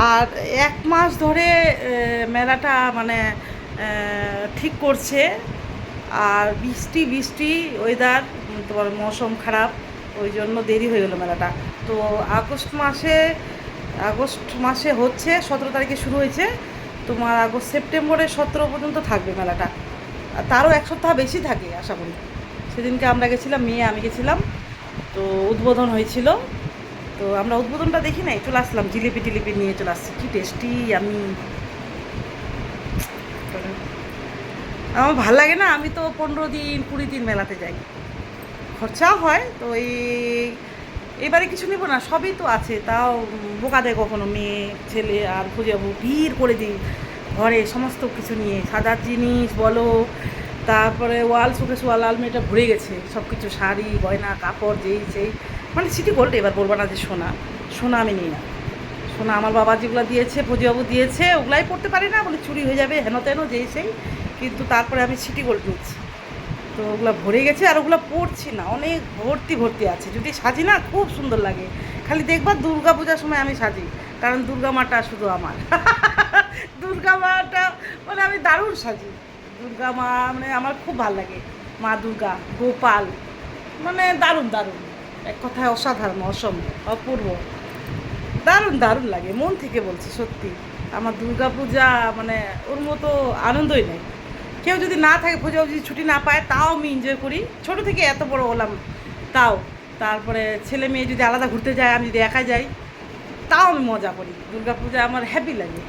আর 1 মাস ধরে মেলাটা মানে ঠিক করছে। আর বৃষ্টি বৃষ্টি ওয়েদার, তোমার মৌসুম খারাপ, ওই জন্য দেরি হয়ে গেলো মেলাটা। তো আগস্ট মাসে হচ্ছে, 17 তারিখে শুরু হয়েছে, তোমার সেপ্টেম্বরের 17 পর্যন্ত থাকবে মেলাটা। আর তারও 1 সপ্তাহ বেশি থাকে আশা করি। সেদিনকে আমরা গেছিলাম, আমি গেছিলাম, তো উদ্বোধন হয়েছিল। তো আমরা উদ্বোধনটা দেখি নাই, চলে আসলাম জিলিপি টিলিপি নিয়ে চলে আসছি। কি টেস্টি! আমার ভাল লাগে না, আমি তো 15 দিন 20 দিন মেলাতে যাই, খরচাও হয়। তো এবারে কিছু নেবো না, সবই তো আছে, তাও বোকা দেয় কখনো মেয়ে ছেলে, আর খুঁজে যাবো, ভিড় করে দিই ঘরে সমস্ত কিছু নিয়ে, সাজার জিনিস বলো, তারপরে ওয়াল শোকেস, ওয়াল আলমারিটা ভরে গেছে সব কিছু, শাড়ি গয়না কাপড় যেই সেই, মানে সিটি গোল্ড। এবার বলবো না যে সোনা, সোনা আমি নিই না। সোনা আমার বাবা যেগুলো দিয়েছে, ফজিবাবু দিয়েছে, ওগুলাই পড়তে পারি না, বলে চুরি হয়ে যাবে হেন তেন যেই সেই। কিন্তু তারপরে আমি সিটি গোল্ড নিচ্ছি। তো ওগুলো ভরে গেছে, আর ওগুলো পড়ছি না, অনেক ভর্তি ভর্তি আছে। যদি সাজি না খুব সুন্দর লাগে। খালি দেখবা দুর্গা পূজার সময় আমি সাজি, কারণ দুর্গা মাটা শুধু আমার। দুর্গা মাটা মানে আমি দারুণ সাজি। দুর্গা মা মানে আমার খুব ভালো লাগে। মা দুর্গা, গোপাল, মানে দারুণ দারুণ, এক কথায় অসাধারণ, অপূর্ব, দারুণ দারুণ লাগে, মন থেকে বলছি সত্যি। আমার দুর্গা পূজা মানে ওর মতো আনন্দই নেই। কেউ যদি না থাকে, পুজো যদি ছুটি না পায়, তাও আমি এনজয় করি। ছোটো থেকে এত বড় হলাম তাও। তারপরে ছেলে মেয়ে যদি আলাদা ঘুরতে যায়, আমি যদি একা যাই, তাও আমি মজা করি। দুর্গা পূজা আমার হ্যাপি লাগে।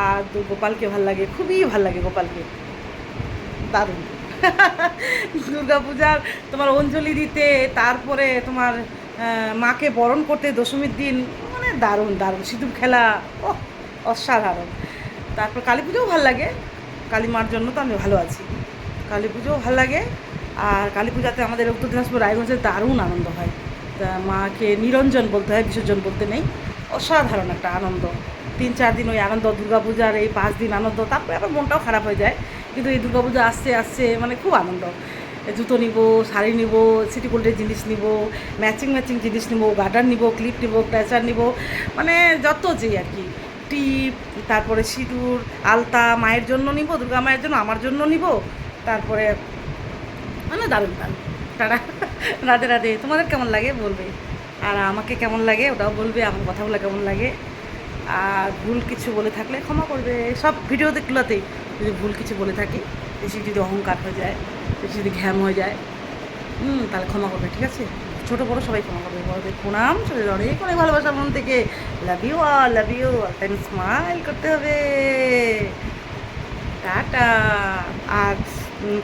আর গোপালকে ভাল লাগে, খুবই ভাল লাগে গোপালকে, দারুণ। দুর্গা পূজার তোমার অঞ্জলি দিতে, তারপরে তোমার মাকে বরণ করতে দশমীর দিন, মানে দারুণ দারুণ সিঁদুর খেলা, ও অসাধারণ। তারপর কালী পুজোও ভাল লাগে, কালী মার জন্য তো আমি ভালো আছি। কালী পুজোও ভাল লাগে। আর কালী পূজাতে আমাদের উত্তর দিনাজপুর রায়গঞ্জে দারুণ আনন্দ হয়। তা মাকে নিরঞ্জন বলতে হয়, বিসর্জন বলতে নেই। অসাধারণ একটা আনন্দ। 3-4 দিন ওই আনন্দ, দুর্গা পূজার এই 5 দিন আনন্দ, তারপরে আবার মনটাও খারাপ হয়ে যায়। কিন্তু এই দুর্গা পূজা আসছে আসছে মানে খুব আনন্দ। জুতো নিব, শাড়ি নিব, সিটি গোল্ডের জিনিস নিব, ম্যাচিং ম্যাচিং জিনিস নিব, গার্ডার নিব, ক্লিপ নিব, ক্র্যাচার নিব, মানে যত যেই আর কি, টিপ, তারপরে সিঁদুর, আলতা মায়ের জন্য নিব, দুর্গা মায়ের জন্য, আমার জন্য নিব। তারপরে মানে দারুণ দারুণ। তারা রাধে রাধে। তোমাদের কেমন লাগে বলবে, আর আমাকে কেমন লাগে ওটাও বলবে, আমার কথাগুলো কেমন লাগে। আর ভুল কিছু বলে থাকলে ক্ষমা করবে, সব ভিডিও দেখগুলোতেই যদি ভুল কিছু বলে থাকি, বেশি যদি অহংকার হয়ে যায়, বেশি যদি ঘ্যাম হয়ে যায়, তাহলে ক্ষমা করবে, ঠিক আছে? ছোটো বড়ো সবাই ক্ষমা করবে, বড়দের প্রণাম, ছোটোদের অনেক অনেক ভালোবাসা মন থেকে। Love you all, love you all time, smile করতে হবে। টাটা। আর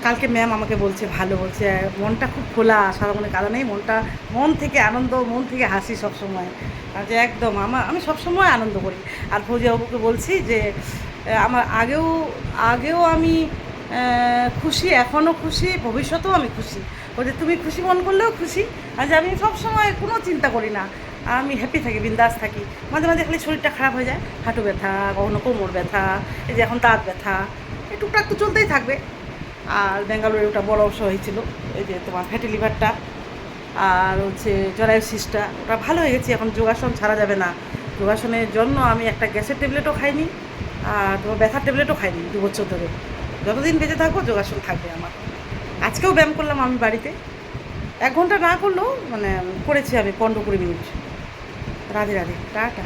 কালকে ম্যাম আমাকে বলছে, ভালো বলছে, মনটা খুব খোলা, সারা মনে কারো নেই, মনটা মন থেকে আনন্দ, মন থেকে হাসি সবসময়। আর যে একদম আমি সবসময় আনন্দ করি। আর ফৌজিবাবুকে বলছি যে আমার আগেও আমি খুশি, এখনও খুশি, ভবিষ্যতেও আমি খুশি। বলছে তুমি খুশি মন করলেও খুশি। আর যে আমি সবসময় কোনো চিন্তা করি না, আমি হ্যাপি থাকি, বিন্দাস থাকি। মাঝে মাঝে খালি শরীরটা খারাপ হয়ে যায়, হাঁটু ব্যথা, কখনো কোমর ব্যথা, এই যে এখন দাঁত ব্যথা, এই টুকটাক তো চলতেই থাকবে। আর ব্যাঙ্গালোরে ওটা বড় অংশ হয়েছিল, এই যে তোমার ফ্যাটি লিভারটা, আর হচ্ছে জরায়ুসিসটা, ওটা ভালো হয়ে গেছে। এখন যোগাসন ছাড়া যাবে না। যোগাসনের জন্য আমি একটা গ্যাসের ট্যাবলেটও খাইনি, আর তোমার ব্যথার ট্যাবলেটও খাইনি 2 বছর ধরে। যতদিন বেঁচে থাকবো যোগাসন থাকবে আমার। আজকেও ব্যায়াম করলাম আমি বাড়িতে, 1 ঘন্টা না করলেও মানে করেছি আমি 15-20 মিনিট। রাধে রাধে, টাটা।